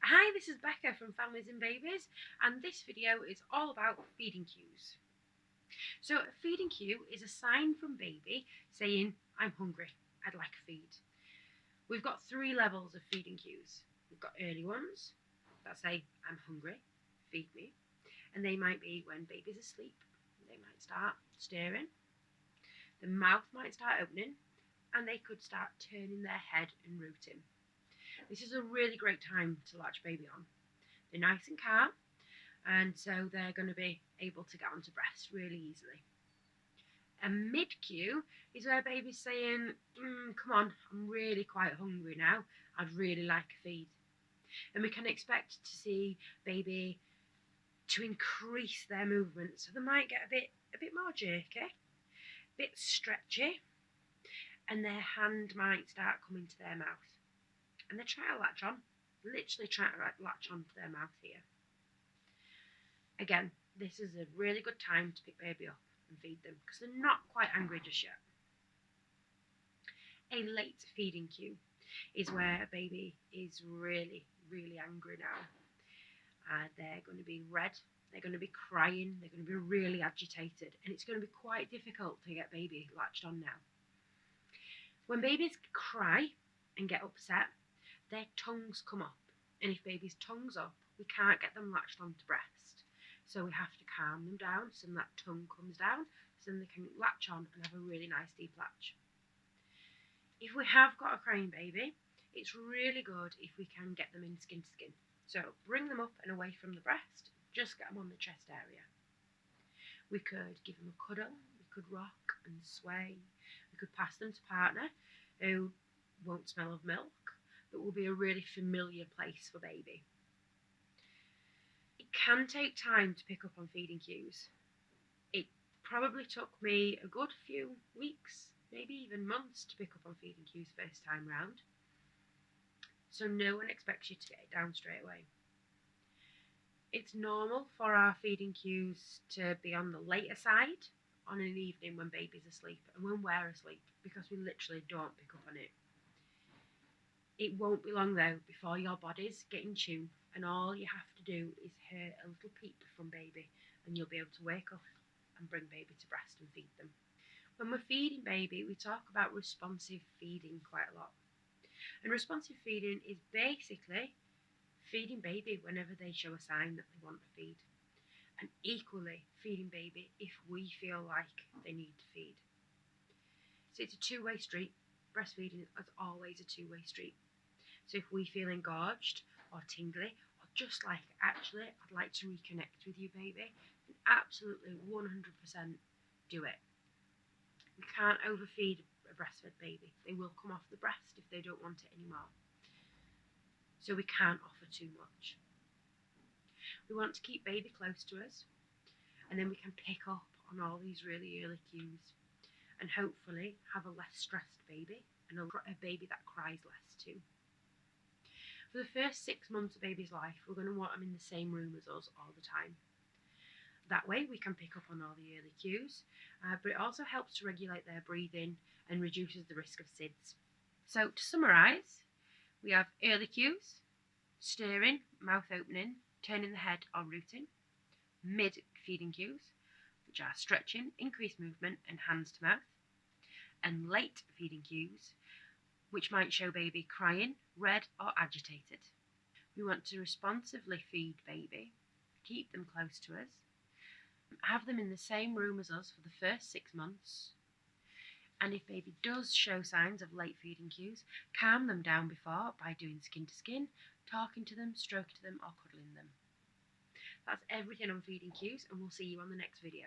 Hi, this is Becca from Families and Babies, and this video is all about feeding cues. So a feeding cue is a sign from baby saying, I'm hungry, I'd like a feed. We've got 3 levels of feeding cues. We've got early ones that say, I'm hungry, feed me. And they might be when baby's asleep. They might start stirring. The mouth might start opening, and they could start turning their head and rooting. This is a really great time to latch baby on. They're nice and calm, and so they're going to be able to get onto breast really easily. A mid cue is where baby's saying, come on, I'm really quite hungry now, I'd really like a feed. And we can expect to see baby to increase their movement, so they might get a bit more jerky, a bit stretchy, and their hand might start coming to their mouth. And they're trying to latch on, literally trying to latch on to their mouth here. Again, this is a really good time to pick baby up and feed them because they're not quite angry just yet. A late feeding cue is where a baby is really, really angry now. They're going to be red, they're going to be crying, they're going to be really agitated, and it's going to be quite difficult to get baby latched on now. When babies cry and get upset, their tongues come up, and if baby's tongue's up, we can't get them latched onto breast. So we have to calm them down so that tongue comes down, so then they can latch on and have a really nice deep latch. If we have got a crying baby, it's really good if we can get them in skin to skin. So bring them up and away from the breast, just get them on the chest area. We could give them a cuddle, we could rock and sway, we could pass them to partner who won't smell of milk, but will be a really familiar place for baby. It can take time to pick up on feeding cues. It probably took me a good few weeks, maybe even months, to pick up on feeding cues first time round. So no one expects you to get it down straight away. It's normal for our feeding cues to be on the later side on an evening when baby's asleep and when we're asleep, because we literally don't pick up on it. It won't be long though before your body's getting tune, and all you have to do is hear a little peep from baby and you'll be able to wake up and bring baby to breast and feed them. When we're feeding baby, we talk about responsive feeding quite a lot. And responsive feeding is basically feeding baby whenever they show a sign that they want to feed, and equally feeding baby if we feel like they need to feed. So it's a two-way street. Breastfeeding is always a two-way street. So if we feel engorged or tingly, or just like, actually, I'd like to reconnect with you, baby, then absolutely 100% do it. We can't overfeed a breastfed baby. They will come off the breast if they don't want it anymore. So we can't offer too much. We want to keep baby close to us, and then we can pick up on all these really early cues and hopefully have a less stressed baby and a baby that cries less too. For the first 6 months of baby's life, we're going to want them in the same room as us all the time. That way we can pick up on all the early cues, but it also helps to regulate their breathing and reduces the risk of SIDS. So to summarise, we have early cues: stirring, mouth opening, turning the head or rooting; mid feeding cues, which are stretching, increased movement and hands to mouth; and late feeding cues, which might show baby crying, red or agitated. We want to responsively feed baby, keep them close to us, have them in the same room as us for the first 6 months, and if baby does show signs of late feeding cues, calm them down before by doing skin to skin, talking to them, stroking to them or cuddling them. That's everything on feeding cues, and we'll see you on the next video.